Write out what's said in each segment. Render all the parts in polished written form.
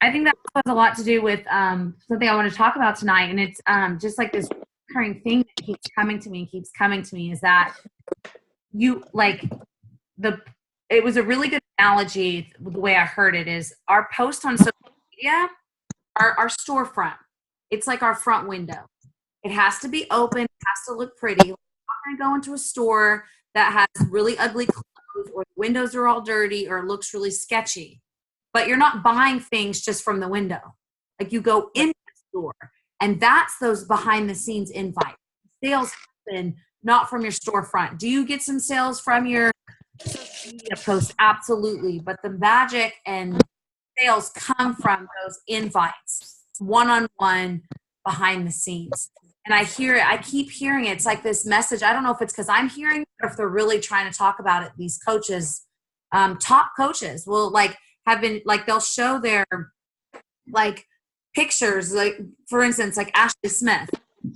I think that has a lot to do with something I want to talk about tonight, and it's just like this recurring thing that keeps coming to me and keeps coming to me is that you like the. It was a really good analogy. The way I heard it is our post on social media, our storefront. It's like our front window. It has to be open. It has to look pretty. We're not going to go into a store that has really ugly clothes or the windows are all dirty or it looks really sketchy. But you're not buying things just from the window. Like you go in the store, and that's those behind the scenes invites. Sales happen not from your storefront. Do you get some sales from your social media posts? Absolutely. But the magic and sales come from those invites, one-on-one, behind the scenes. And I hear it. I keep hearing it. It's like this message. I don't know if it's because I'm hearing it or if they're really trying to talk about it. These coaches, top coaches will like have been like, they'll show their like pictures, like for instance, like Ashley Smith.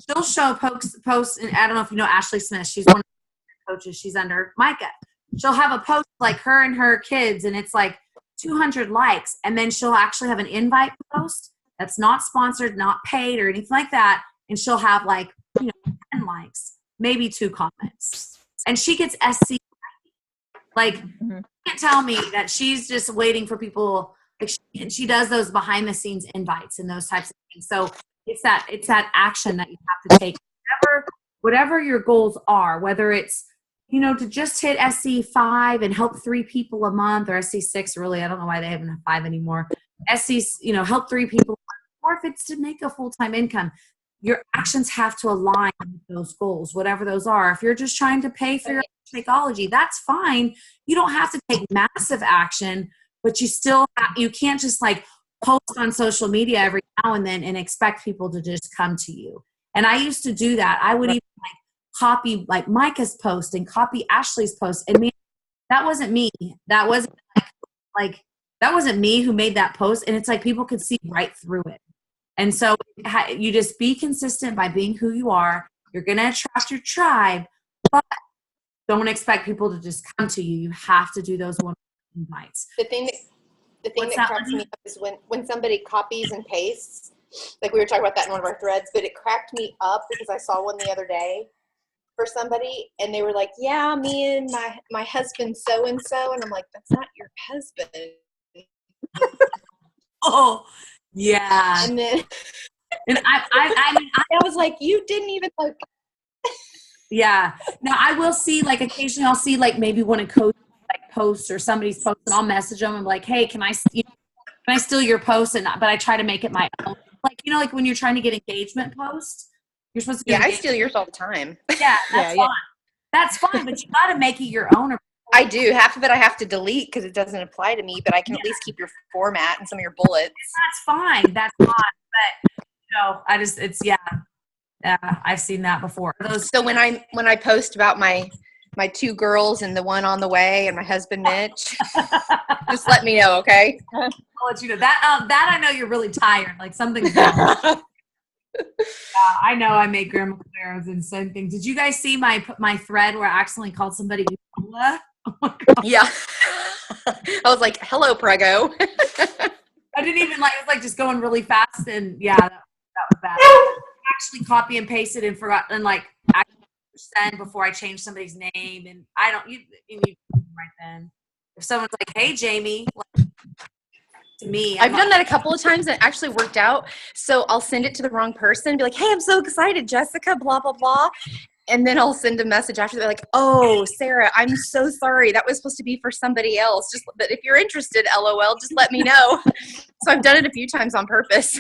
She'll show posts, and I don't know if you know Ashley Smith. She's one of the coaches. She's under Micah. She'll have a post like her and her kids, and it's like 200 likes. And then she'll actually have an invite post that's not sponsored, not paid or anything like that. And she'll have like, 10 likes, maybe 2 comments. And she gets SC. Like, you can't tell me that she's just waiting for people. Like she does those behind the scenes invites and those types of things. So it's that action that you have to take. Whatever your goals are, whether it's, to just hit SC5 and help 3 people a month, or SC6 really, I don't know why they haven't have 5 anymore. SC, help 3 people, or if it's to make a full-time income, your actions have to align with those goals, whatever those are. If you're just trying to pay for your Shakeology, that's fine. You don't have to take massive action, but you can't just like post on social media every now and then and expect people to just come to you. And I used to do that. I would even like copy like Micah's post and copy Ashley's post. And man, that wasn't me. That wasn't like that wasn't me who made that post. And it's like people could see right through it. And so you just be consistent by being who you are. You're going to attract your tribe, but don't expect people to just come to you. You have to do those one invites. The thing that cracks me up is when somebody copies and pastes, like we were talking about that in one of our threads, but it cracked me up because I saw one the other day for somebody and they were like, yeah, me and my husband so-and-so. And I'm like, that's not your husband. Oh, yeah. And then I was like, you didn't even like. Yeah. Now I will see like occasionally I'll see like maybe one of coach like posts or somebody's post and I'll message them and be like, hey, can I steal your post? But I try to make it my own. Like, like when you're trying to get engagement posts, you're supposed to. Yeah, I steal yours all the time. Yeah, that's fine. That's fine, but you got to make it your own. I do. Half of it I have to delete because it doesn't apply to me, but I can at least keep your format and some of your bullets. That's fine. That's fine. But I've seen that before. So when I post about my 2 girls and the one on the way and my husband Mitch, just let me know, okay? I'll let you know that I know you're really tired. Like something's wrong. I know I make Grandma Claros and same thing. Did you guys see my thread where I accidentally called somebody Ulla? Oh my God. Yeah. I was like, hello, Prego. I didn't even it was like just going really fast and yeah, that was bad. I actually copy and pasted and forgot and like send before I change somebody's name and I don't you right then. If someone's like, hey Jamie, to me. I've done that a couple of times and it actually worked out. So I'll send it to the wrong person and be like, hey, I'm so excited, Jessica, blah, blah, blah. And then I'll send a message after. They're like, oh, Sarah, I'm so sorry. That was supposed to be for somebody else. But if you're interested, LOL, just let me know. So I've done it a few times on purpose.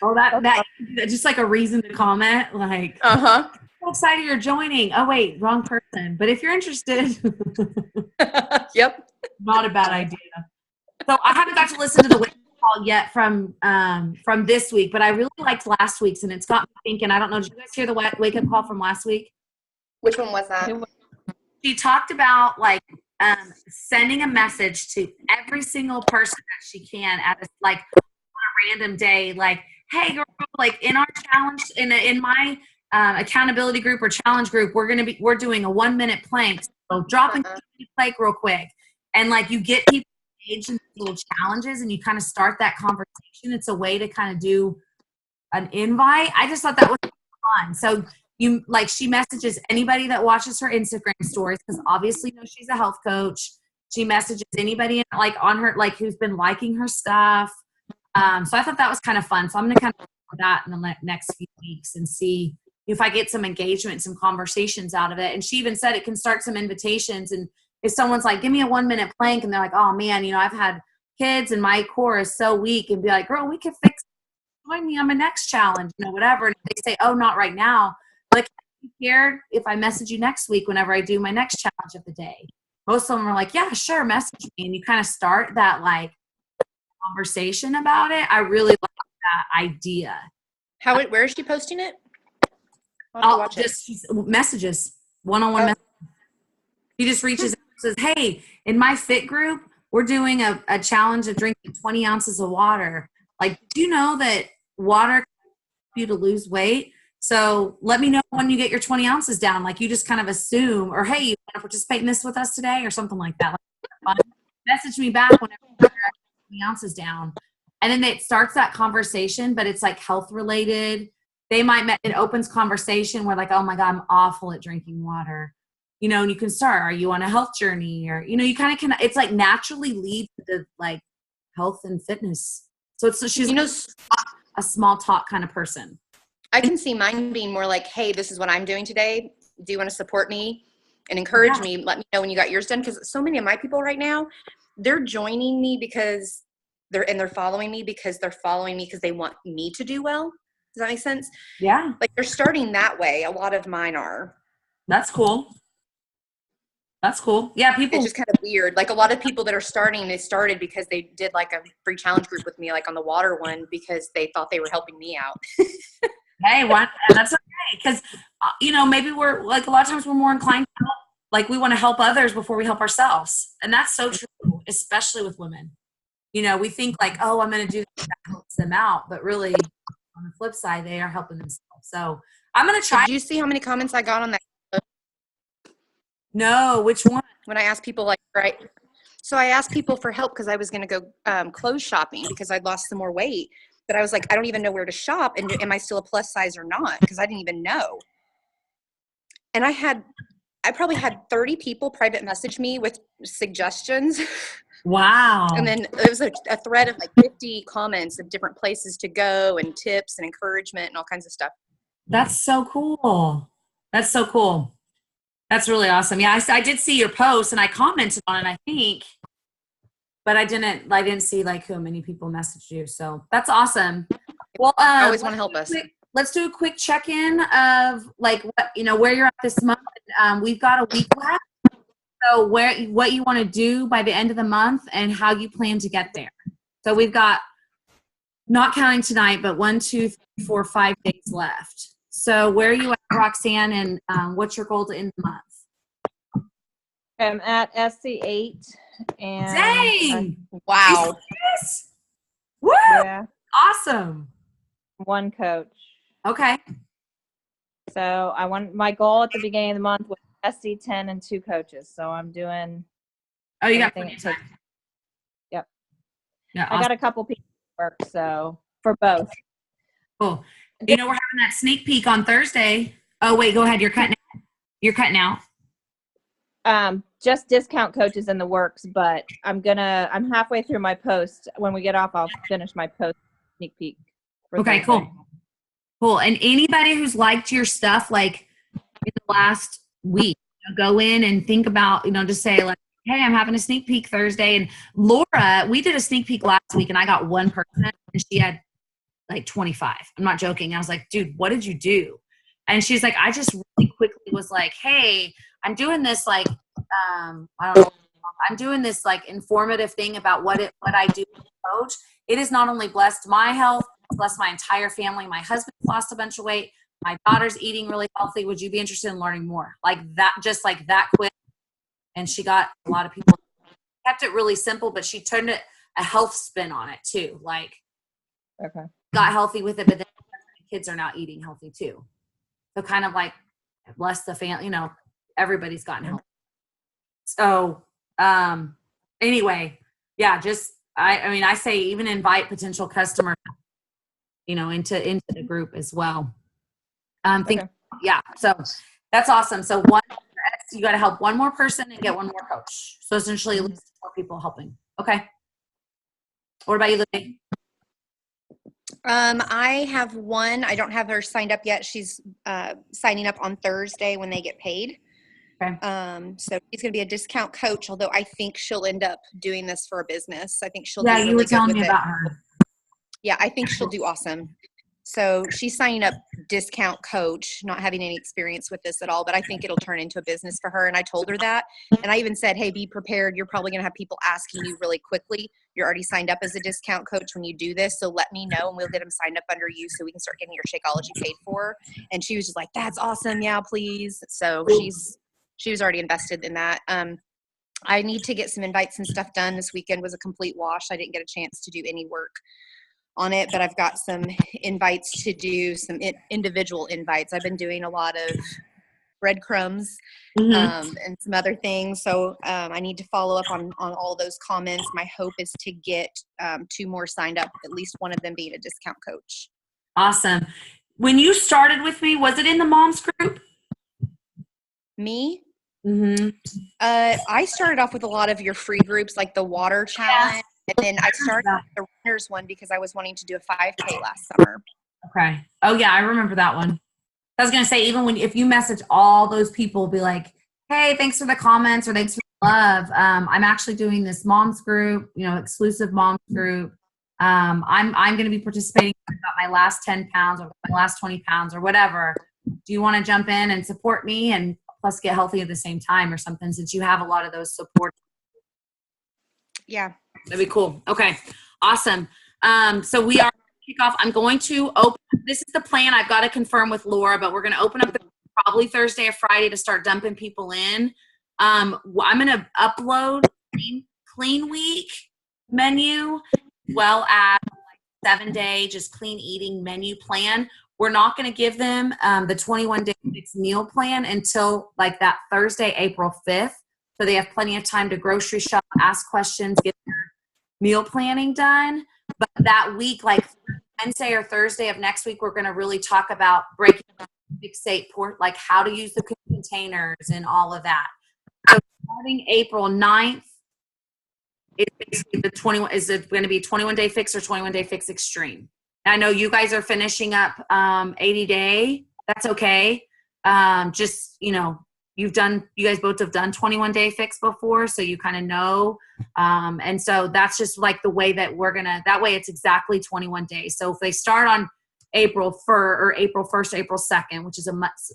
Oh, that just like a reason to comment. Like, so excited you're joining. Oh, wait, wrong person. But if you're interested. Yep. Not a bad idea. So I haven't got to listen to the wake-up call yet from this week, but I really liked last week's, and it's got me thinking. I don't know. Did you guys hear the wake-up call from last week? Which one was that? She talked about sending a message to every single person that she can at on a random day, like, hey, girl, like in our challenge, in my accountability group or challenge group, we're doing a 1-minute plank. So drop in plank real quick, and like you get people engaged in little challenges and you kind of start that conversation. It's a way to kind of do an invite. I just thought that was fun. So you like she messages anybody that watches her Instagram stories because obviously knows she's a health coach. She messages anybody like on her like who's been liking her stuff. So I thought that was kind of fun. So I'm gonna kind of do that in the next few weeks and see if I get some engagement, some conversations out of it. And she even said it can start some invitations. And if someone's like, give me a 1-minute plank, and they're like, oh man, I've had kids and my core is so weak, and be like, girl, we can fix it. Join me on my next challenge, whatever. And if they say, oh, not right now, like, you care if I message you next week whenever I do my next challenge of the day? Most of them are like, yeah, sure, message me. And you kind of start that like conversation about it. I really like that idea. Where is she posting it? I'll just messages, one-on-one messages. She just reaches out and says, hey, in my fit group, we're doing a challenge of drinking 20 ounces of water. Like, do you know that water can help you to lose weight? So let me know when you get your 20 ounces down. Like, you just kind of assume, or hey, you want to participate in this with us today or something like that. Like, message me back whenever you're 20 ounces down. And then it starts that conversation, but it's like health related. It opens conversation where like, oh my God, I'm awful at drinking water. And you can start, are you on a health journey? Or, you kind of it's like naturally leads to like health and fitness. So she's a small talk kind of person. I can see mine being more like, hey, this is what I'm doing today. Do you want to support me and encourage me? Let me know when you got yours done. Because so many of my people right now, they're joining me because they're following me because they want me to do well. Does that make sense? Yeah. Like they're starting that way. A lot of mine are. That's cool. Yeah, it's just kind of weird. Like a lot of people that are starting, they started because they did like a free challenge group with me, like on the water one, because they thought they were helping me out. Hey, that's okay. Because, maybe we're like a lot of times we're more inclined to help. Like we want to help others before we help ourselves. And that's so true, especially with women. We think like, oh, I'm going to do that helps them out. But really, on the flip side, they are helping themselves. So I'm going to try. Did you see how many comments I got on that? No, which one? When I asked people so I asked people for help because I was going to go clothes shopping because I'd lost some more weight. But I was like, I don't even know where to shop. And am I still a plus size or not? Because I didn't even know. And I probably had 30 people private message me with suggestions. Wow. And then it was a thread of like 50 comments of different places to go and tips and encouragement and all kinds of stuff. That's so cool. That's really awesome. Yeah, I did see your post and I commented on it, I think, but I didn't see like how many people messaged you. So that's awesome. Well, I always want to help us. Let's do a quick check-in of like what, where you're at this month. We've got a week left. So what you want to do by the end of the month and how you plan to get there. So we've got, not counting tonight, but 1, 2, 3, 4, 5 days left. So where are you at, Roxanne, and what's your goal to end the month? I'm at SC8. And dang! Wow. Woo! Yeah. Awesome. One coach. Okay. So my goal at the beginning of the month was SC10 and 2 coaches. So I'm doing. Oh, you got plenty of time. Yep. Yeah. I got a couple people at work, so for both. Cool. We're having that sneak peek on Thursday. Oh, wait, go ahead. You're cutting out. Just discount coaches in the works, but I'm halfway through my post. When we get off, I'll finish my post sneak peek. Okay, Thursday. Cool. And anybody who's liked your stuff, like in the last week, go in and think about, just say like, hey, I'm having a sneak peek Thursday. And Laura, we did a sneak peek last week and I got one person and she had like 25. I'm not joking. I was like, dude, what did you do? And she's like, I just really quickly was like, hey, I'm doing this like, I don't know. I'm doing this like informative thing about what I do as a coach. It has not only blessed my health, it's blessed my entire family. My husband lost a bunch of weight. My daughter's eating really healthy. Would you be interested in learning more? Like that, just like that quick. And she got a lot of people. Kept it really simple, but she turned it a health spin on it too. Like, okay, got healthy with it, but then kids are now eating healthy too. So kind of like bless the family, everybody's gotten healthy. So anyway, Yeah, just I mean, I say even invite potential customers, into the group as well. Okay. Yeah, so that's awesome. So one, you got to help one more person and get one more coach. So essentially, at least 4 people helping. Okay. What about you, Lily? I have one. I don't have her signed up yet. She's signing up on Thursday when they get paid. Okay. So she's going to be a discount coach, although I think she'll end up doing this for a business. I think she'll Yeah, do you really were good telling with me it. about her. Yeah, I think she'll do awesome. So she's signing up discount coach, not having any experience with this at all, but I think it'll turn into a business for her. And I told her that. And I even said, hey, be prepared. You're probably going to have people asking you really quickly. You're already signed up as a discount coach when you do this. So let me know and we'll get them signed up under you so we can start getting your Shakeology paid for. And she was just like, that's awesome. Yeah, please. So she was already invested in that. I need to get some invites and stuff done. This weekend was a complete wash. I didn't get a chance to do any work on it, but I've got some invites to do, some individual invites. I've been doing a lot of breadcrumbs and some other things. So I need to follow up on all those comments. My hope is to get 2 more signed up, at least one of them being a discount coach. Awesome. When you started with me, was it in the moms group? Me? Mm-hmm. I started off with a lot of your free groups, like the water challenge. And then I started with the runners one because I was wanting to do a 5K last summer. Okay. Oh yeah, I remember that one. I was gonna say, even if you message all those people, be like, hey, thanks for the comments or thanks for the love. I'm actually doing this moms group, exclusive moms group. I'm gonna be participating. I've got my last 10 pounds or my last 20 pounds or whatever. Do you want to jump in and support me and plus get healthy at the same time or something, since you have a lot of those support? Yeah. That'd be cool. Okay. Awesome. So we are kick off. I'm going to open, this is the plan. I've got to confirm with Laura, but we're going to open up probably Thursday or Friday to start dumping people in. I'm going to upload clean week menu, as well as 7-day just clean eating menu plan. We're not going to give them the 21-day fixed meal plan until like that Thursday, April 5th. So they have plenty of time to grocery shop, ask questions, get their meal planning done. But that week, like Wednesday or Thursday of next week, we're going to really talk about breaking fixate port, like how to use the containers and all of that. So starting April 9th is basically the 21. Is it going to be 21-day fix or 21-day fix extreme? And I know you guys are finishing up 80-day. That's okay. Just you guys both have done 21-day fix before, so you kind of know. And so that's just like the way that that way it's exactly 21 days. So if they start on April 1st or April 1st, April 2nd, which is a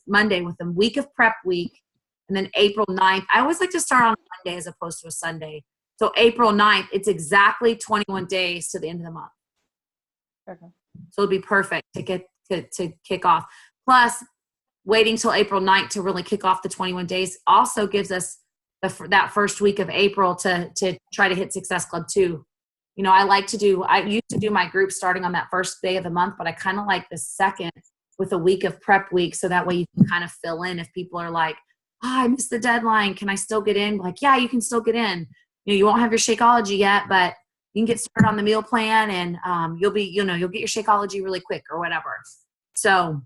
Monday with a week of prep week, and then April 9th, I always like to start on a Monday as opposed to a Sunday. So April 9th, it's exactly 21 days to the end of the month. Okay. So it'll be perfect to get to kick off. Plus, waiting till April 9th to really kick off the 21 days also gives us that first week of April to try to hit Success Club 2. I used to do my group starting on that first day of the month, but I kind of like the second with a week of prep week. So that way you can kind of fill in if people are like, I missed the deadline. Can I still get in? Like, yeah, you can still get in. You won't have your Shakeology yet, but you can get started on the meal plan and you'll get your Shakeology really quick or whatever. So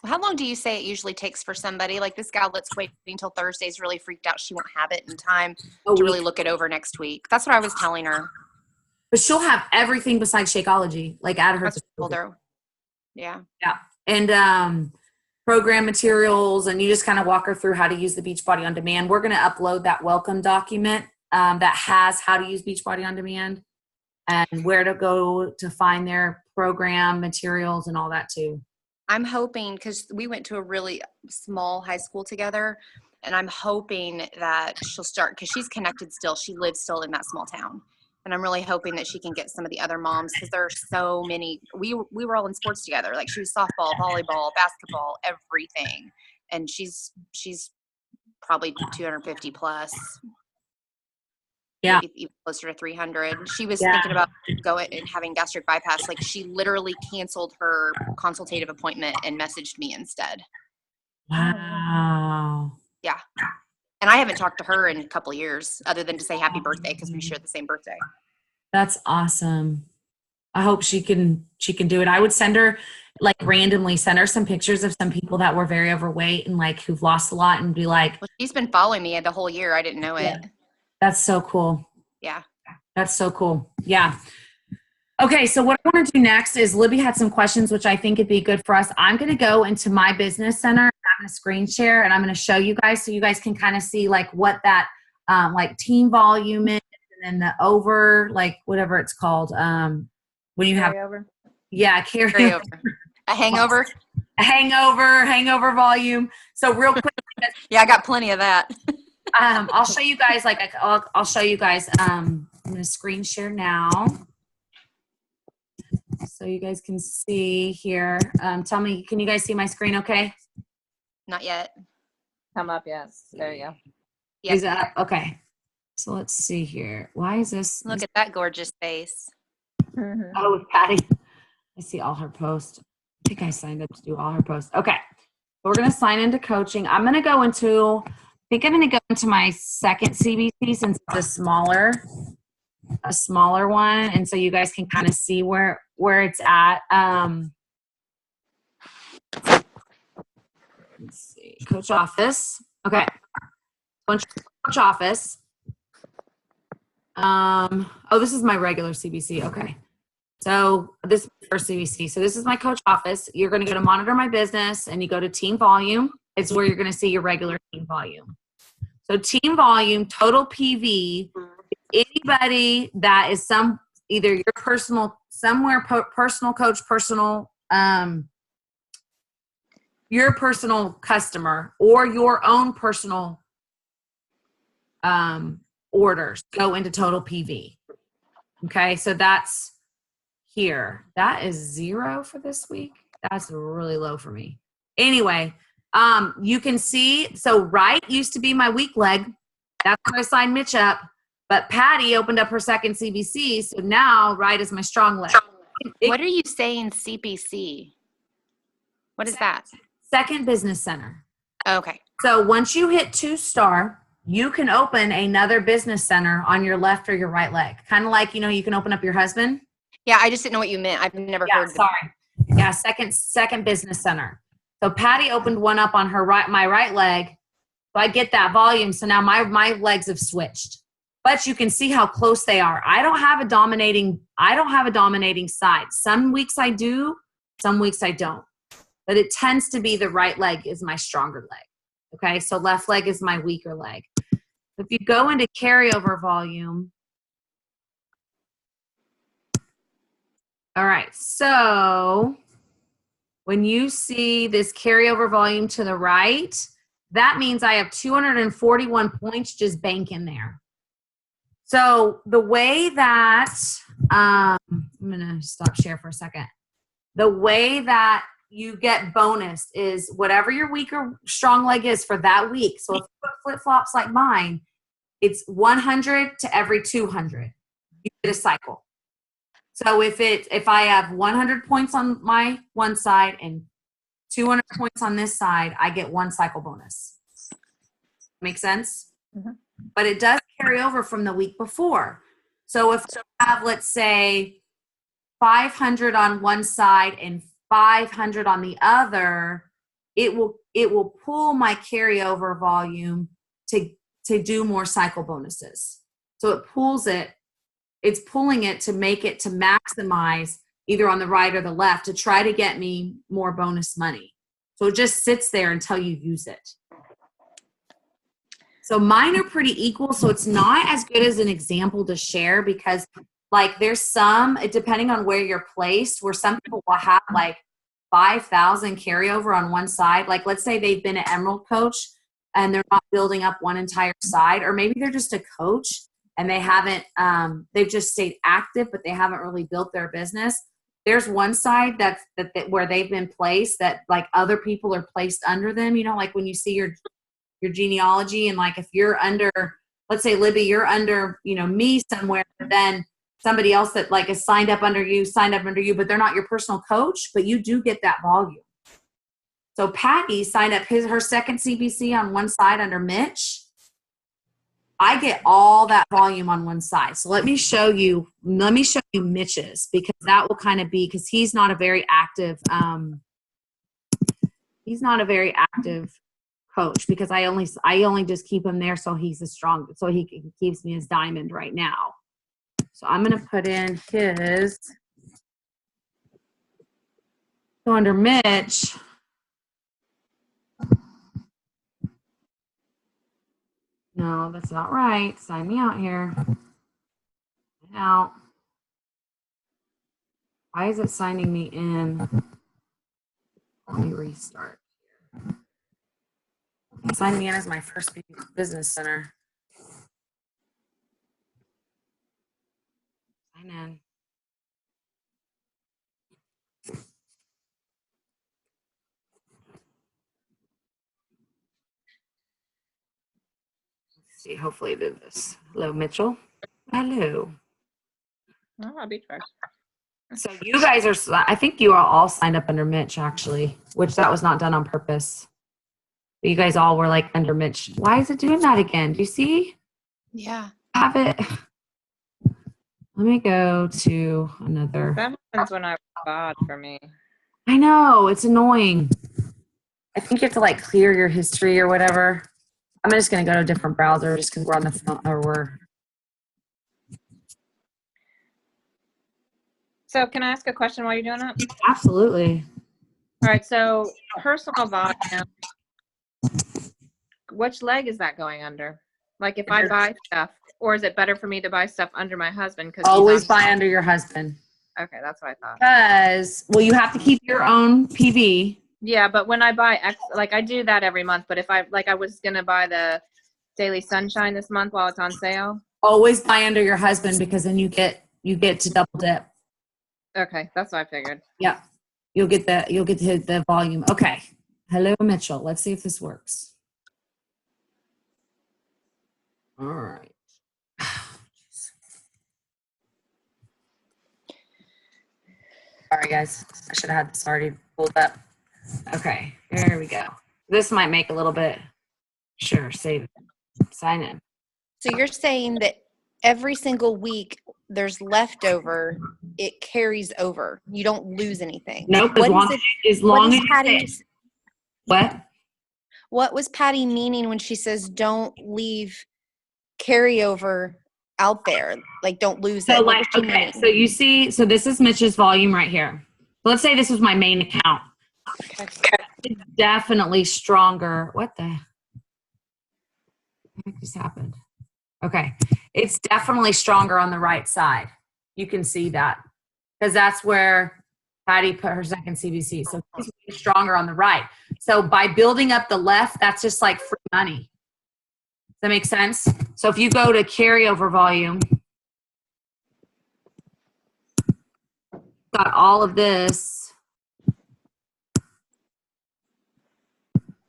how long do you say it usually takes for somebody? Like this gal that's waiting until Thursday's really freaked out. She won't have it in time to really look it over next week. That's what I was telling her. But she'll have everything besides Shakeology, like at her. Yeah. Yeah. And program materials, and you just kind of walk her through how to use the Beachbody On Demand. We're going to upload that welcome document that has how to use Beachbody On Demand and where to go to find their program materials and all that too. I'm hoping, because we went to a really small high school together, and I'm hoping that she'll start, because she's connected still. She lives still in that small town. And I'm really hoping that she can get some of the other moms, because there are so many. We were all in sports together. Like she was softball, volleyball, basketball, everything. And she's probably 250 plus. Yeah. Maybe even closer to 300. She was thinking about going and having gastric bypass. Like she literally canceled her consultative appointment and messaged me instead. Wow. Yeah. And I haven't talked to her in a couple of years other than to say happy birthday because we share the same birthday. That's awesome. I hope she can do it. I would send her, like, randomly send her some pictures of some people that were very overweight and like who've lost a lot, and be like, well, she's been following me the whole year. I didn't know it. That's so cool. Yeah. That's so cool. Yeah. Okay, so what I want to do next is Libby had some questions, which I think would be good for us. I'm going to go into my business center. I'm going to screen share, and I'm going to show you guys so you guys can kind of see like what that like team volume is, and then the over, like whatever it's called. When you have Carryover. Yeah, Carryover. A hangover. A hangover volume. So real quick. Yeah, I got plenty of that. I'll show you guys, like, I'll show you guys. I'm going to screen share now. So you guys can see here. Tell me, can you guys see my screen okay? Not yet. Come up, yes. There you go. Yep. Is it up? Okay. So let's see here. Why is this? Look at that gorgeous face. Mhm. Oh, Patty. I see all her posts. I think I signed up to do all her posts. Okay. We're going to sign into coaching. I'm going to go into, I think I'm going to go into my second CBC since it's a smaller one. And so you guys can kind of see where it's at. Let's see. Coach office. Okay. Coach office. Oh, this is my regular CBC. Okay. So this is my first CBC. So this is my coach office. You're going to go to monitor my business and you go to team volume. It's where you're going to see your regular team volume. So team volume, total PV, anybody that is either your personal, personal coach, your personal customer, or your own personal orders go into total PV. Okay, so that's here. That is 0 for this week. That's really low for me. Anyway, you can see, so right used to be my weak leg. That's where I signed Mitch up. But Patty opened up her second CBC, so now right is my strong leg. What are you saying, CPC? What is that? Second business center. Okay. So once you hit 2-star, you can open another business center on your left or your right leg. Kind of like, you can open up your husband. Yeah, I just didn't know what you meant. I've never heard. Sorry. Yeah, second business center. So Patty opened one up on my right leg. So I get that volume. So now my legs have switched. But you can see how close they are. I don't have a dominating side. Some weeks I do, some weeks I don't. But it tends to be the right leg is my stronger leg. Okay, so left leg is my weaker leg. If you go into carryover volume, all right, so when you see this carryover volume to the right, that means I have 241 points just bank in there. So the way that, I'm going to stop share for a second. The way that you get bonus is whatever your weaker strong leg is for that week. So if you put flip-flops like mine, it's 100 to every 200. You get a cycle. So if I have 100 points on my one side and 200 points on this side, I get 1 cycle bonus. Make sense? Mm-hmm. But it does carry over from the week before. So if you have, let's say, 500 on one side and 500 on the other, it will pull my carryover volume to do more cycle bonuses. So it pulls it. It's pulling it to make it to maximize either on the right or the left to try to get me more bonus money. So it just sits there until you use it. So mine are pretty equal. So it's not as good as an example to share because like there's some, depending on where you're placed, where some people will have like 5,000 carryover on one side. Like let's say they've been an Emerald coach and they're not building up one entire side, or maybe they're just a coach and they haven't, they've just stayed active, but they haven't really built their business. There's one side that where they've been placed that like other people are placed under them, like when you see your genealogy and like if you're under, let's say Libby, you're under, me somewhere, but then somebody else that like is signed up under you, but they're not your personal coach, but you do get that volume. So Patty signed up her second CBC on one side under Mitch, I get all that volume on one side. So let me show you Mitch's, because that will kind of be, because he's not a very active coach, because I only just keep him there so he's so he keeps me as diamond right now. So I'm going to put in his, so under Mitch, no, that's not right. Sign me out here. Out. Why is it signing me in? Let me restart. Sign me in as my first business center. Sign in. Let's see, hopefully it did this. Hello, Mitchell. Hello. Oh, I'll be first. So you guys are, I think you are all signed up under Mitch, actually, which that was not done on purpose. But you guys all were like under Mitch. Why is it doing that again? Do you see? Yeah. Have it. Let me go to another. That happens when I bought for me. I know, it's annoying. I think you have to like clear your history or whatever. I'm just going to go to a different browser just because we're on the phone, or we're. So can I ask a question while you're doing that? Absolutely. All right, so personal volume, which leg is that going under? Like if I buy stuff, or is it better for me to buy stuff under my husband? Because always buy under your husband. Okay, that's what I thought. Because, well, you have to keep your own PV. Yeah, but when I buy, like I do that every month, but if I was going to buy the Daily Sunshine this month while it's on sale. Always buy under your husband, because then you get to double dip. Okay, that's what I figured. Yeah. You'll get the volume. Okay. Hello, Mitchell. Let's see if this works. All right. Sorry, guys. I should have had this already pulled up. Okay. There we go. This might make a little bit. Sure. Save it. Sign in. So you're saying that every single week there's leftover, it carries over. You don't lose anything. Nope. As long as you say. What? What was Patty meaning when she says don't leave carryover out there? Like don't lose it. Like, okay, so you see, so this is Mitch's volume right here. Let's say this was my main account. Okay. It's definitely stronger. What the heck just happened? Okay. It's definitely stronger on the right side. You can see that, because that's where Patty put her second CBC. So it's stronger on the right. So by building up the left, that's just like free money. Does that make sense? So if you go to carryover volume, got all of this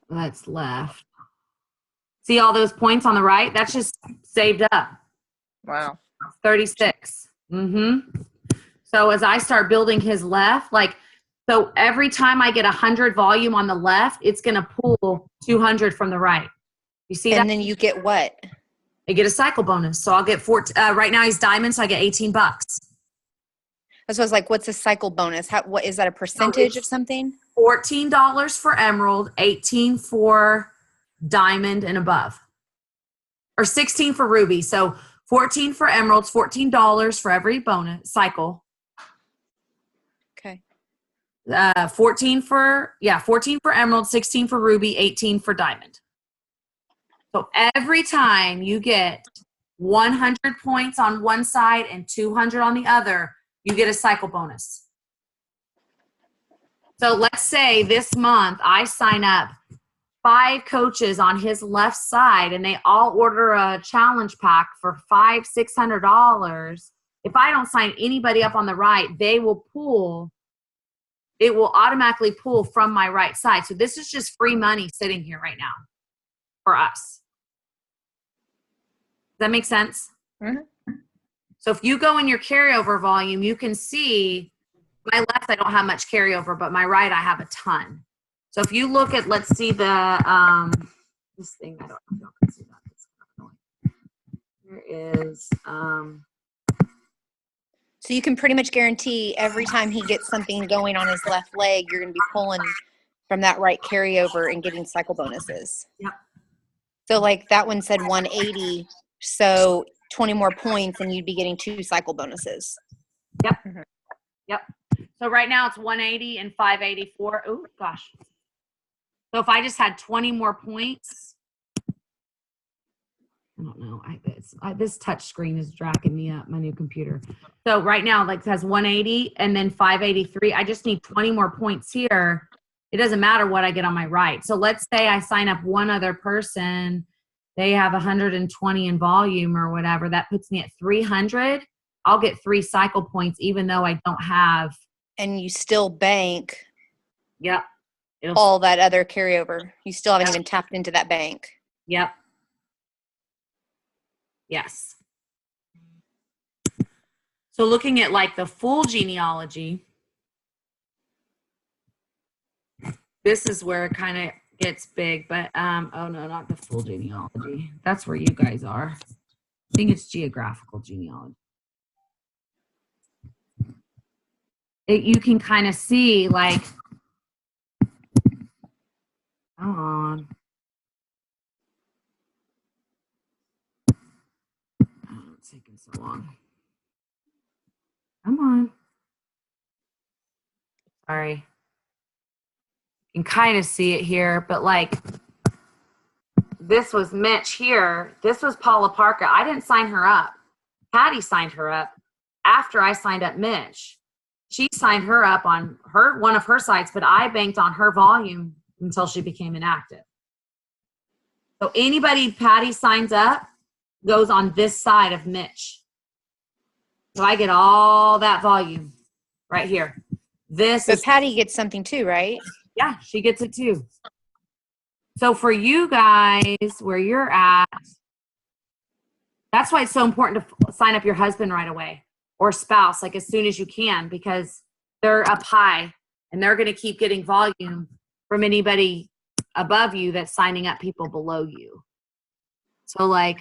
that's left. See all those points on the right? That's just saved up. Wow. 36. So as I start building his left, so every time I get 100 volume on the left, it's going to pull 200 from the right. You see that? And then you get what? I get a cycle bonus. So I'll get right now he's diamond, so I get $18. That's what I was like, what's a cycle bonus? What is that, a percentage of something? $14 for emerald, 18 for diamond and above. Or 16 for ruby. So 14 for emeralds, $14 for every bonus cycle. Okay. 14 for emerald, 16 for ruby, 18 for diamond. So every time you get 100 points on one side and 200 on the other, you get a cycle bonus. So let's say this month I sign up 5 coaches on his left side and they all order a challenge pack for $500-$600. If I don't sign anybody up on the right, it will automatically pull from my right side. So this is just free money sitting here right now for us. Does that make sense? Mm-hmm. So if you go in your carryover volume, you can see my left, I don't have much carryover, but my right, I have a ton. So if you look at, let's see the, this thing, I don't see that. It's not going. There is, So you can pretty much guarantee every time he gets something going on his left leg, you're going to be pulling from that right carryover and getting cycle bonuses. Yep. So like that one said 180, so 20 more points and you'd be getting 2 cycle bonuses. Yep. Mhm. Yep. So right now it's 180 and 584. Oh gosh. So if I just had 20 more points, I don't know. This touch screen is dragging me up, my new computer. So right now, like, it has 180 and then 583. I just need 20 more points here. It doesn't matter what I get on my right. So let's say I sign up one other person. They have 120 in volume or whatever. That puts me at 300. I'll get 3 cycle points even though I don't have. And you still bank Yep. all that other carryover. You still haven't even tapped into that bank. Yep. Yes. So looking at like the full genealogy, this is where it kind of gets big, but oh no, not the full genealogy. That's where you guys are. I think it's geographical genealogy. You can kind of see like, come on. Oh, it's taking so long. Come on. Sorry. You can kind of see it here, but like this was Mitch here. This was Paula Parker. I didn't sign her up. Patty signed her up after I signed up Mitch. She signed her up on one of her sites, but I banked on her volume until she became inactive. So anybody Patty signs up goes on this side of Mitch. So I get all that volume right here. But Patty gets something too, right? Yeah, she gets it too. So for you guys, where you're at, that's why it's so important to sign up your husband right away or spouse, like as soon as you can, because they're up high and they're going to keep getting volume from anybody above you that's signing up people below you. So like,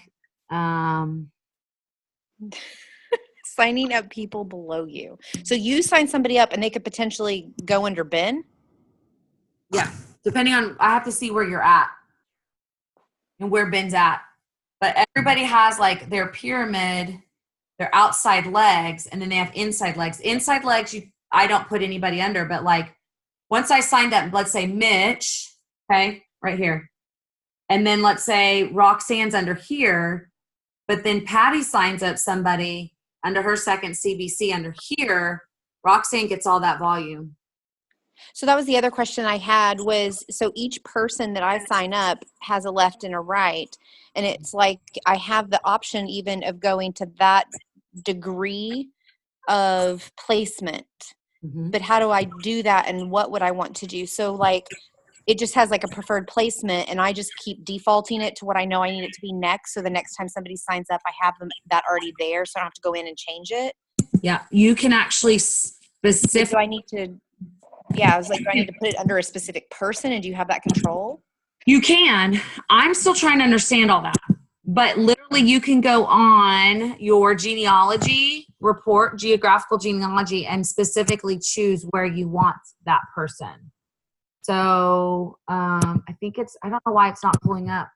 signing up people below you. So you sign somebody up and they could potentially go under Ben? yeah, depending on, I have to see where you're at and where Ben's at. But everybody has like their pyramid, their outside legs, and then they have inside legs. Inside legs, I don't put anybody under, but like once I signed up, let's say Mitch, okay, right here. And then let's say Roxanne's under here, but then Patty signs up somebody under her second CBC under here, Roxanne gets all that volume. So that was the other question I had was, so each person that I sign up has a left and a right. And it's like I have the option even of going to that degree of placement. Mm-hmm. But how do I do that and what would I want to do? So like it just has like a preferred placement and I just keep defaulting it to what I know I need it to be next. So the next time somebody signs up, I have them that already there. So I don't have to go in and change it. Yeah. You can actually specifically. Do I need to, I was like, do I need to put it under a specific person and do you have that control? You can. I'm still trying to understand all that. But literally you can go on your genealogy report, geographical genealogy, and specifically choose where you want that person. So I think I don't know why it's not pulling up.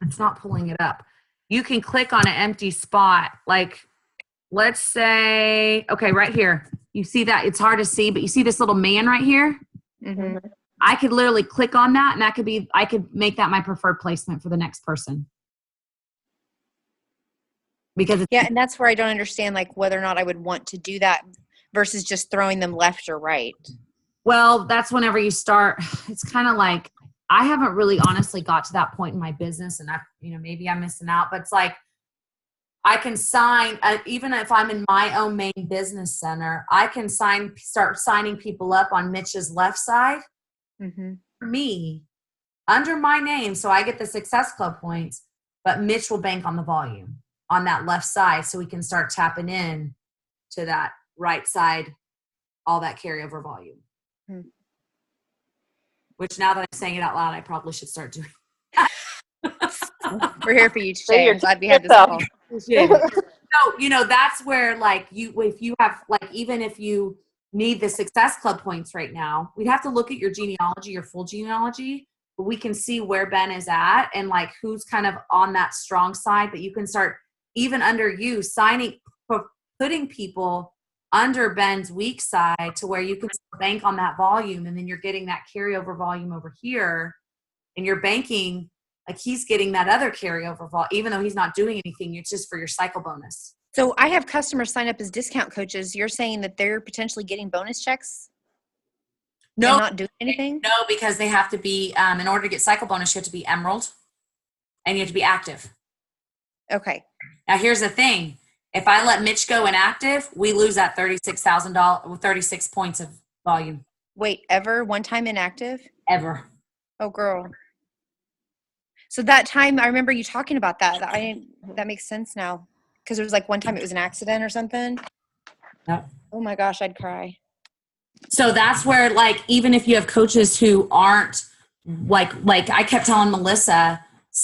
It's not pulling it up. You can click on an empty spot. Like, let's say, okay, right here. You see that? It's hard to see, but you see this little man right here? Mm-hmm. I could literally click on that and I could make that my preferred placement for the next person. Because and that's where I don't understand like whether or not I would want to do that versus just throwing them left or right. Well, that's whenever you start, it's kind of like, I haven't really honestly got to that point in my business and maybe I'm missing out, but it's like, I can sign, even if I'm in my own main business center, I can start signing people up on Mitch's left side for me under my name. So I get the Success Club points, but Mitch will bank on the volume on that left side. So we can start tapping in to that right side, all that carryover volume. Which now that I'm saying it out loud, I probably should start doing that. We're here for you Say today. your I'm glad we had this yourself. call. So, that's where like if you have like, even if you need the Success Club points right now, we'd have to look at your genealogy, your full genealogy, but we can see where Ben is at and like who's kind of on that strong side. But you can start even under you putting people under Ben's weak side to where you can bank on that volume, and then you're getting that carryover volume over here, and you're banking like he's getting that other carryover volume, even though he's not doing anything. It's just for your cycle bonus. So I have customers sign up as discount coaches. You're saying that they're potentially getting bonus checks? No, and not doing anything? No, because they have to be, in order to get cycle bonus, you have to be Emerald and you have to be active. Okay. Now here's the thing. If I let Mitch go inactive, we lose that $36,000, 36 points of volume. Wait, ever? One time inactive? Ever. Oh, girl. So that time, I remember you talking about that. That makes sense now. Because it was like one time it was an accident or something. Yep. Oh my gosh, I'd cry. So that's where, like, even if you have coaches who aren't like I kept telling Melissa,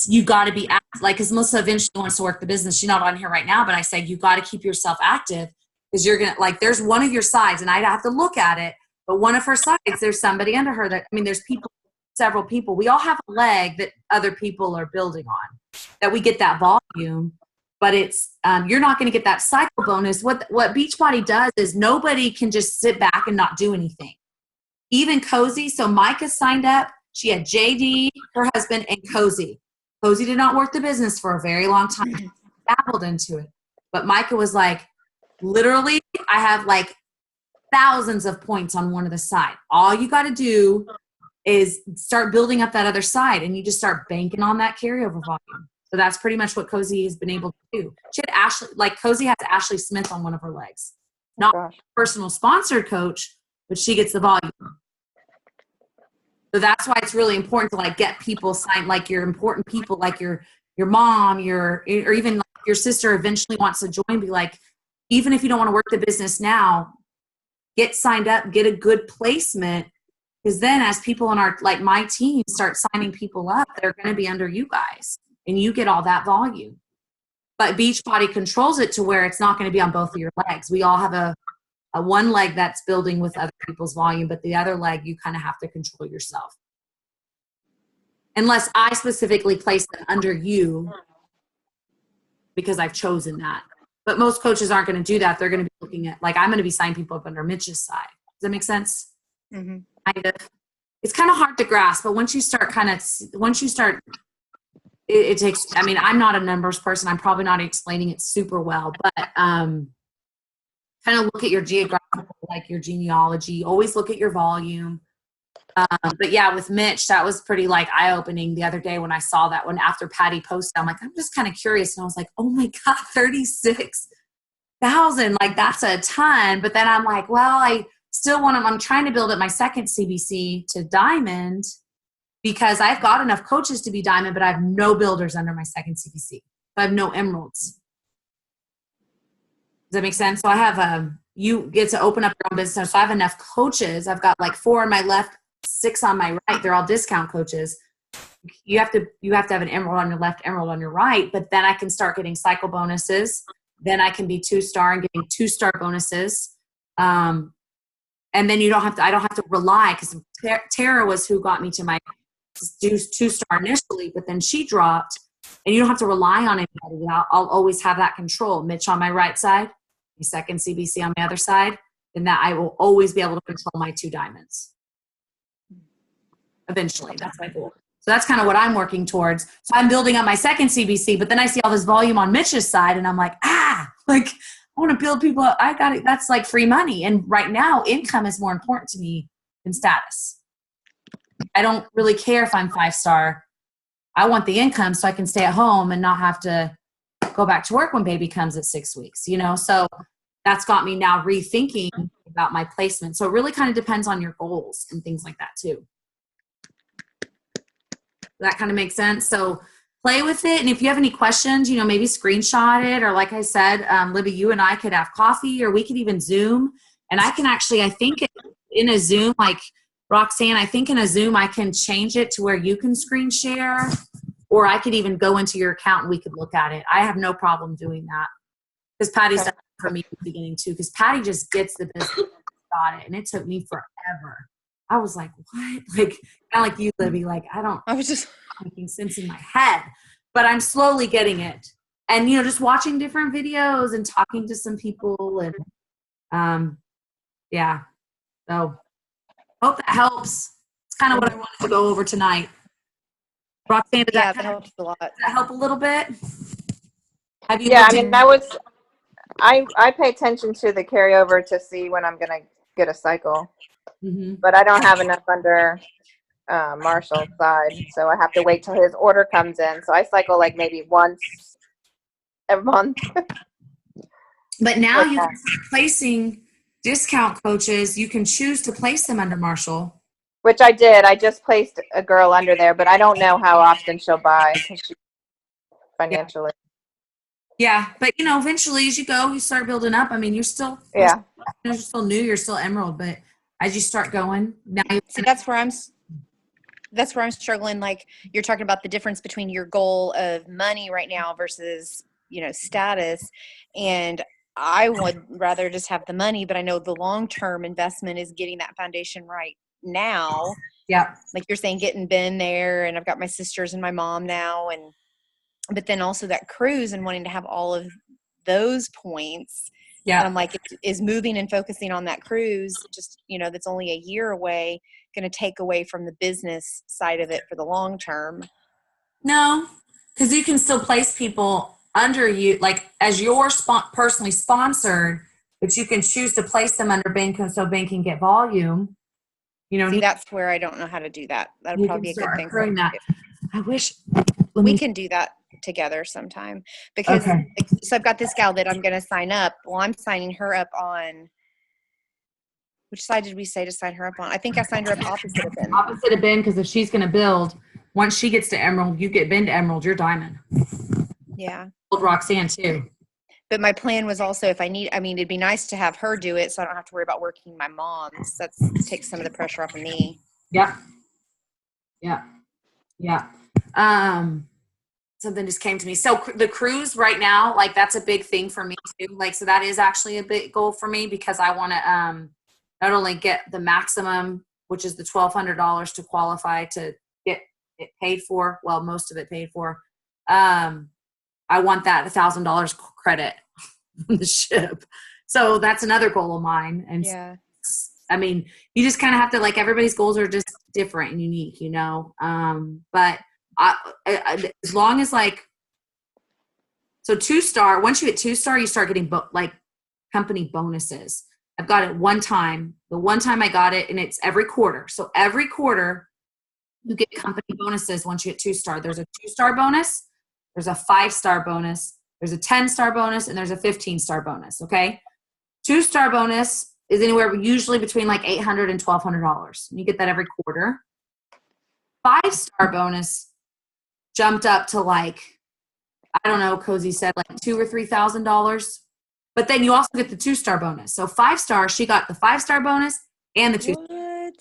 you got to be active, like, because Melissa eventually wants to work the business. She's not on here right now, but I said, you got to keep yourself active, because you're going to, like, there's one of your sides, and I'd have to look at it, but one of her sides, there's somebody under her that, I mean, there's people, several people. We all have a leg that other people are building on, that we get that volume. But it's you're not going to get that cycle bonus. What Beachbody does is nobody can just sit back and not do anything. Even Cozy. So Micah signed up. She had JD, her husband, and Cozy. Cozy did not work the business for a very long time. She dabbled into it. But Micah was like, literally, I have like thousands of points on one of the side. All you got to do is start building up that other side, and you just start banking on that carryover volume. So that's pretty much what Cozy has been able to do. She had Ashley, like Cozy has Ashley Smith on one of her legs. Not a personal sponsored coach, but she gets the volume. So that's why it's really important to like get people signed, like your important people, like your mom, or even like your sister eventually wants to join, be like, even if you don't want to work the business now, get signed up, get a good placement. Because then as people in our, like my team start signing people up, they're going to be under you guys. And you get all that volume. But Beachbody controls it to where it's not going to be on both of your legs. We all have a one leg that's building with other people's volume, but the other leg you kind of have to control yourself. Unless I specifically place them under you because I've chosen that. But most coaches aren't going to do that. They're going to be looking at, like, I'm going to be signing people up under Mitch's side. Does that make sense? Mm-hmm. Kind of. It's kind of hard to grasp, but once you start it takes, I mean, I'm not a numbers person. I'm probably not explaining it super well, but kind of look at your geographical, like your genealogy, always look at your volume. But yeah, with Mitch, that was pretty like eye-opening the other day when I saw that one after Patty posted. I'm like, I'm just kind of curious. And I was like, oh my God, 36,000. Like that's a ton. But then I'm like, well, I still I'm trying to build up my second CBC to diamond, because I've got enough coaches to be diamond, but I have no builders under my second CBC. I have no emeralds. Does that make sense? So I have you get to open up your own business. So I have enough coaches. I've got like 4 on my left, 6 on my right. They're all discount coaches. You have to have an emerald on your left, emerald on your right, but then I can start getting cycle bonuses. Then I can be 2-star and getting 2-star bonuses. And then I don't have to rely, because Tara was who got me to my 2-star initially, but then she dropped, and you don't have to rely on anybody. I'll always have that control. Mitch on my right side, the second CBC on my other side, and that I will always be able to control my 2 diamonds. Eventually, that's my goal. So that's kind of what I'm working towards. So I'm building up my second CBC, but then I see all this volume on Mitch's side, and I'm like, I want to build people up. I got it. That's like free money. And right now, income is more important to me than status. I don't really care if I'm 5-star. I want the income so I can stay at home and not have to go back to work when baby comes at 6 weeks, So that's got me now rethinking about my placement. So it really kind of depends on your goals and things like that too. That kind of makes sense. So play with it. And if you have any questions, maybe screenshot it. Or like I said, Libby, you and I could have coffee, or we could even Zoom. And I can actually, I think in a Zoom, like Roxanne, I think in a Zoom, I can change it to where you can screen share. or I could even go into your account and we could look at it. I have no problem doing that because Patty's done it for me at the beginning too, because Patty just gets the business, got it, and it took me forever. I was like, what? Like, kind of like you, Libby. Like, I was just making sense in my head, but I'm slowly getting it. And, you know, just watching different videos and talking to some people and, yeah. So hope that helps. It's kind of what I wanted to go over tonight. Roxanne, did that helps a lot. Does that help a little bit? Have you? Yeah, I mean, I pay attention to the carryover to see when I'm gonna get a cycle, but I don't have enough under Marshall's side, so I have to wait till his order comes in. So I cycle like maybe once a month. But now you can start placing discount coaches. You can choose to place them under Marshall. Which I did. I just placed a girl under there, but I don't know how often she'll buy because she financially. Yeah, but you know, eventually as you go, you start building up. I mean, you're still you're still new, you're still Emerald, but as you start going, now see, that's where I'm struggling. Like you're talking about the difference between your goal of money right now versus, you know, status. And I would rather just have the money, but I know the long-term investment is getting that foundation right now. Yeah. Like you're saying, getting Ben there, and I've got my sisters and my mom now, but then also that cruise and wanting to have all of those points. Yeah. And I'm like, is moving and focusing on that cruise, just, you know, that's only a year away, going to take away from the business side of it for the long term? No, because you can still place people under you, like as your personally sponsored, but you can choose to place them under Ben so Ben can get volume. You know, see, that's where I don't know how to do that. That'd probably be a good thing for me. I wish we can do that together sometime, because so I've got this gal that I'm going to sign up. Well, I'm signing her up on, which side did we say to sign her up on? I think I signed her up opposite of Ben. Opposite of Ben, because if she's going to build, once she gets to Emerald, you get Ben to Emerald, you're Diamond. Yeah. Roxanne too. But my plan was also, if I need, I mean, it'd be nice to have her do it so I don't have to worry about working my mom. So that takes some of the pressure off of me. Yeah. Something just came to me. So the cruise right now, like that's a big thing for me too. Like, so that is actually a big goal for me, because I want to not only get the maximum, which is the $1,200 to qualify to get it paid for. Well, most of it paid for. I want that $1,000 credit on the ship. So that's another goal of mine. And yeah, I mean, you just kind of have to, like, everybody's goals are just different and unique, you know? But as long as, like, so 2-star, once you hit 2-star, you start getting like company bonuses. I've got it one time. The one time I got it, and it's every quarter. So every quarter you get company bonuses once you hit 2-star. There's a 2-star bonus. There's a 5-star bonus. There's a 10-star bonus, and there's a 15-star bonus. Okay. 2-star bonus is anywhere usually between like $800 and $1,200. You get that every quarter. 5-star bonus jumped up to, like, I don't know, Cozy said like $2,000 or $3,000. But then you also get the 2-star bonus. So 5-star, she got the 5-star bonus and the 2-star. What?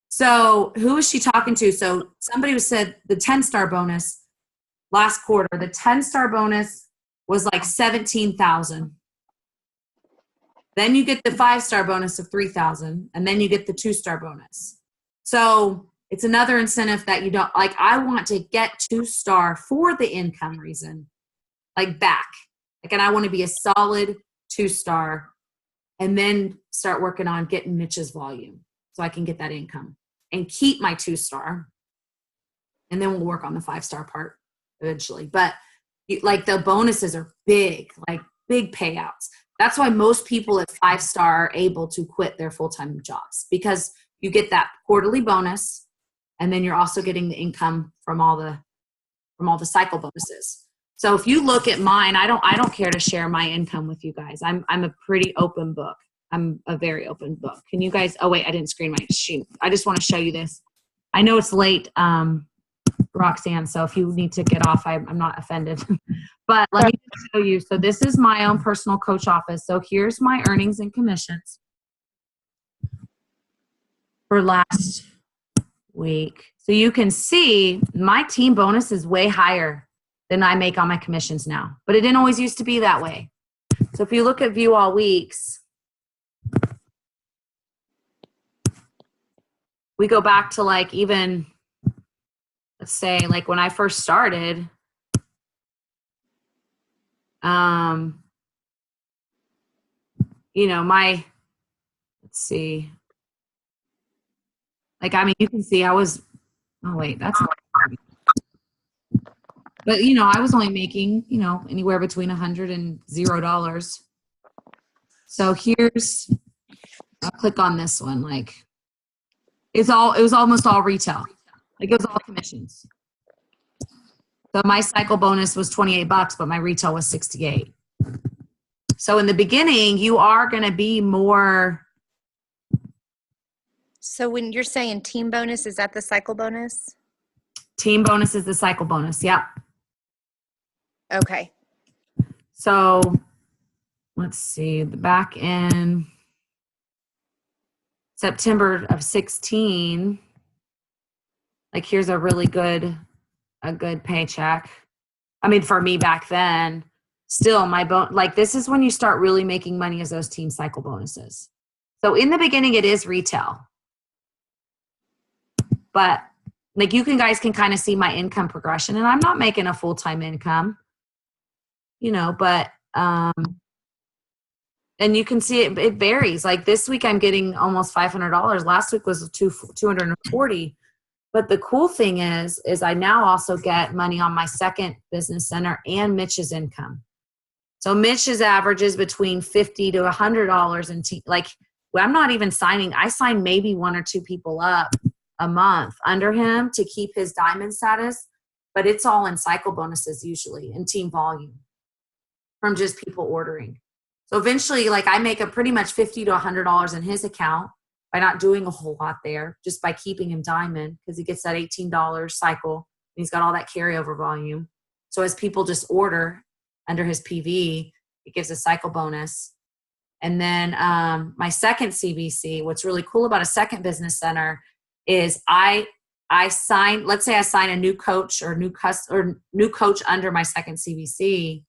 So who was she talking to? So somebody said the 10-star bonus last quarter. The 10-star bonus was like $17,000. Then you get the 5-star bonus of $3,000, and then you get the 2-star bonus. So it's another incentive that you don't, like, I want to get 2-star for the income reason, like, back. Like, and I want to be a solid 2-star and then start working on getting Mitch's volume so I can get that income and keep my 2-star. And then we'll work on the 5-star part eventually. But like, the bonuses are big, like big payouts. That's why most people at 5-star are able to quit their full-time jobs, because you get that quarterly bonus, and then you're also getting the income from all the cycle bonuses. So if you look at mine, I don't care to share my income with you guys. I'm a pretty open book. I'm a very open book. Can you guys? Oh wait, I didn't screen my sheet. I just want to show you this. I know it's late, Roxanne. So if you need to get off, I'm not offended. But let me just show you. So this is my own personal coach office. So here's my earnings and commissions for last week. So you can see my team bonus is way higher than I make on my commissions now, but it didn't always used to be that way. So if you look at view all weeks, we go back to like even, let's say like when I first started, you know, let's see, like, I mean, you can see I was, oh wait, that's, but you know, I was only making, you know, anywhere between $100 and $0. So here's, I'll click on this one. Like it was almost all retail. Like it was all commissions. So my cycle bonus was $28, but my retail was 68. So in the beginning, you are going to be more. So when you're saying team bonus, is that the cycle bonus? Team bonus is the cycle bonus. Yep. Okay. So let's see, back in September of 16, like here's a really good paycheck. I mean, for me back then, still like this is when you start really making money as those team cycle bonuses. So in the beginning, it is retail. But like you guys can kind of see my income progression, and I'm not making a full-time income, you know, but, and you can see it varies. Like this week I'm getting almost $500. Last week was 240. But the cool thing is I now also get money on my second business center and Mitch's income. So Mitch's averages between $50 to $100 and like, well, I'm not even signing. I sign maybe 1 or 2 people up a month under him to keep his diamond status, but it's all in cycle bonuses usually and team volume from just people ordering. So eventually, like I make a pretty much $50 to $100 in his account by not doing a whole lot there, just by keeping him diamond because he gets that $18 cycle. And he's got all that carryover volume. So as people just order under his PV, it gives a cycle bonus. And then my second CBC, what's really cool about a second business center is I sign, let's say I sign a new coach or new coach under my second CBC.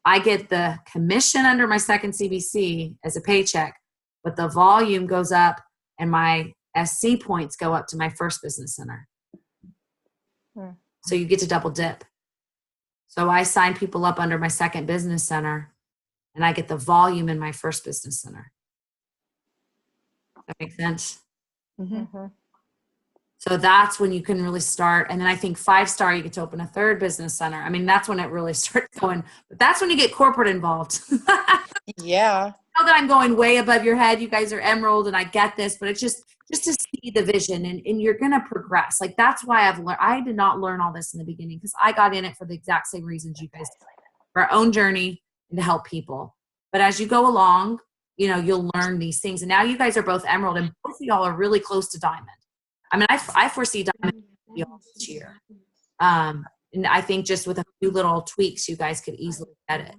I get the commission under my second CBC as a paycheck, but the volume goes up and my SC points go up to my first business center. So you get to double dip. So I sign people up under my second business center and I get the volume in my first business center. That makes sense? Mm-hmm. So that's when you can really start. And then I think 5-star, you get to open a third business center. I mean, that's when it really starts going, but that's when you get corporate involved. Yeah. I know that I'm going way above your head. You guys are emerald and I get this, but it's just to see the vision and you're going to progress. Like that's why I've learned, I did not learn all this in the beginning because I got in it for the exact same reasons you guys did, for our own journey and to help people. But as you go along, you know, you'll learn these things. And now you guys are both emerald and both of y'all are really close to diamond. I mean, I foresee diamond this year. And I think just with a few little tweaks, you guys could easily get it.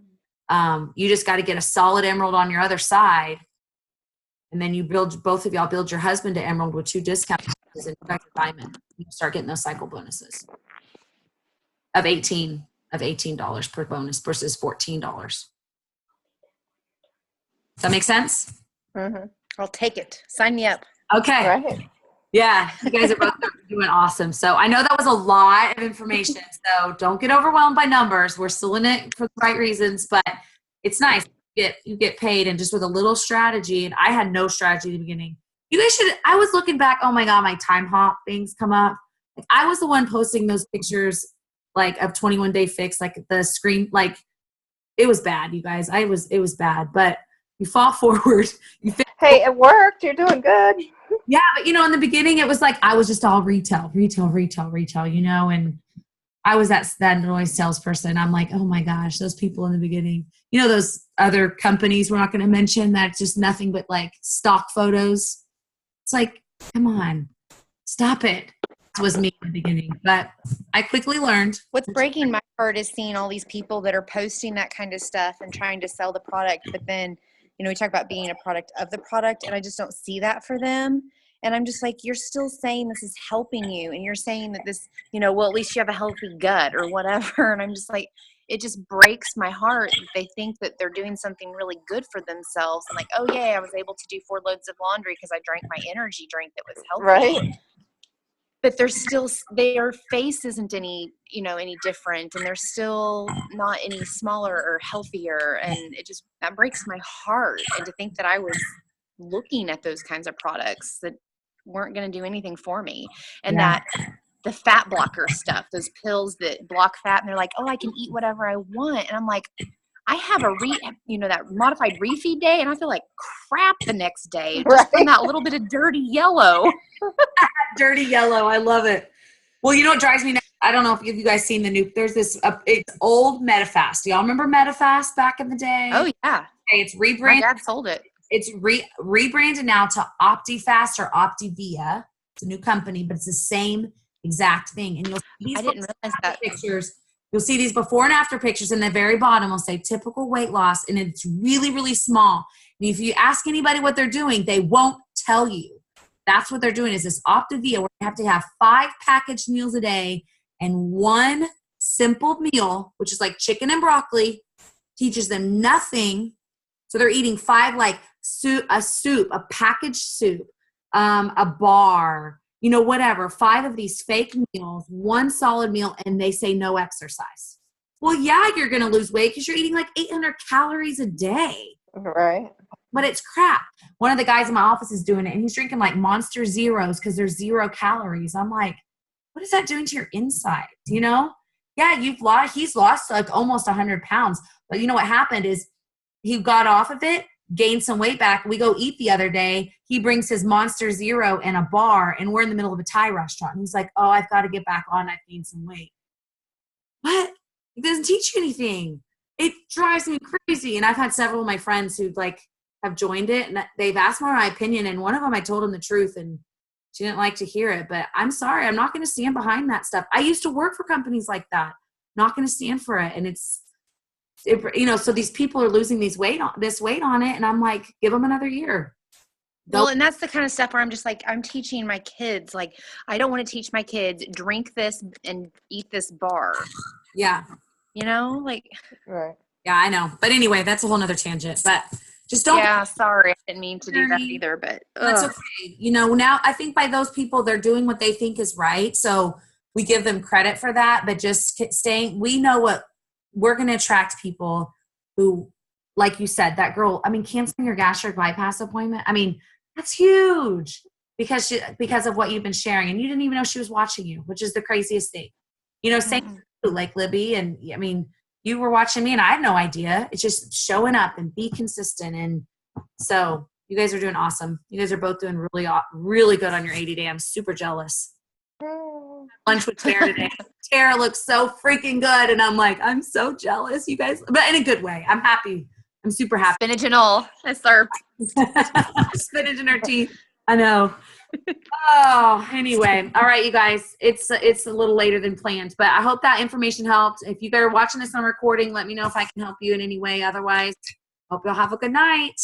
You just got to get a solid emerald on your other side. And then you both of y'all build your husband to emerald with 2 discounts and you guys are diamond. You start getting those cycle bonuses of $18 per bonus versus $14. Does that make sense? Mm-hmm. I'll take it. Sign me up. Okay. Right. Yeah, you guys are both doing awesome. So I know that was a lot of information. So don't get overwhelmed by numbers. We're still in it for the right reasons, but it's nice. You get paid and just with a little strategy. And I had no strategy in the beginning. You guys should. I was looking back. Oh my God, my time hop things come up. Like I was the one posting those pictures, like of 21 Day Fix, like the screen. Like it was bad, you guys. It was bad, but you fall forward. Hey, it worked. You're doing good. Yeah, but you know, in the beginning, it was like I was just all retail, you know, and I was that noise salesperson. I'm like, oh my gosh, those people in the beginning, you know, those other companies we're not going to mention that's just nothing but like stock photos. It's like, come on, stop it. It was me in the beginning, but I quickly learned. What's breaking my heart is seeing all these people that are posting that kind of stuff and trying to sell the product, but then, you know, we talk about being a product of the product, and I just don't see that for them. And I'm just like, you're still saying this is helping you. And you're saying that this, well, at least you have a healthy gut or whatever. And I'm just like, it just breaks my heart that they think that they're doing something really good for themselves. And like, oh, yeah, I was able to do 4 loads of laundry because I drank my energy drink that was healthy. Right. But they're still, their face isn't any, any different. And they're still not any smaller or healthier. And that breaks my heart. And to think that I was looking at those kinds of products that weren't going to do anything for me. And that the fat blocker stuff, those pills that block fat, and they're like, oh, I can eat whatever I want. And I'm like, I have that modified refeed day, and I feel like crap the next day just from that little bit of dirty yellow. Dirty yellow. I love it. Well, you know what drives me nuts? I don't know if you guys seen the new, there's this, it's old Medifast. Do y'all remember Medifast back in the day? Oh, yeah. Okay, it's rebranded. My dad sold it. It's rebranded now to OptiFast or Optivia. It's a new company, but it's the same exact thing. And you'll see these I didn't realize that. pictures. You'll see these before and after pictures. In the very bottom will say typical weight loss, and it's really, really small. And if you ask anybody what they're doing, they won't tell you. That's what they're doing is this Optivia, where you have to have 5 packaged meals a day, and 1 simple meal, which is like chicken and broccoli, teaches them nothing. So they're eating 5, like a packaged soup, a bar, whatever, 5 of these fake meals, 1 solid meal, and they say no exercise. Well, yeah, you're going to lose weight because you're eating like 800 calories a day. Right. But it's crap. One of the guys in my office is doing it, and he's drinking like Monster Zeros because there's 0 calories. I'm like, what is that doing to your insides? Yeah, he's lost like almost 100 pounds. But you know what happened is he got off of it, gained some weight back. We go eat the other day. He brings his Monster Zero and a bar, and we're in the middle of a Thai restaurant. And he's like, oh, I've got to get back on. I've gained some weight. What? It doesn't teach you anything. It drives me crazy. And I've had several of my friends who have joined it, and they've asked for my opinion. And one of them, I told him the truth, and she didn't like to hear it. But I'm sorry. I'm not going to stand behind that stuff. I used to work for companies like that. Not going to stand for it. And so these people are losing this weight on it, and I'm like, give them another year. Well, and that's the kind of stuff where I'm just like, I'm teaching my kids, like, I don't want to teach my kids, drink this and eat this bar. Yeah. Right. Yeah, I know. But anyway, that's a whole nother tangent. But just don't. Yeah, sorry. I didn't mean to do that either, but. That's okay. Now I think by those people, they're doing what they think is right. So we give them credit for that. But just we know what we're going to attract people who, like you said, that girl, canceling your gastric bypass appointment. That's huge because of what you've been sharing, and you didn't even know she was watching you, which is the craziest thing. Same like Libby, and you were watching me, and I had no idea. It's just showing up and be consistent, and so you guys are doing awesome. You guys are both doing really, really good on your 80 day. I'm super jealous. Lunch with Tara today. Tara looks so freaking good, and I'm like, I'm so jealous, you guys, but in a good way. I'm happy. I'm super happy. Spinach and all. That's our spinach in her teeth. I know. Oh, anyway. All right, you guys. It's a little later than planned, but I hope that information helped. If you guys are watching this on recording, let me know if I can help you in any way. Otherwise, hope you'll have a good night.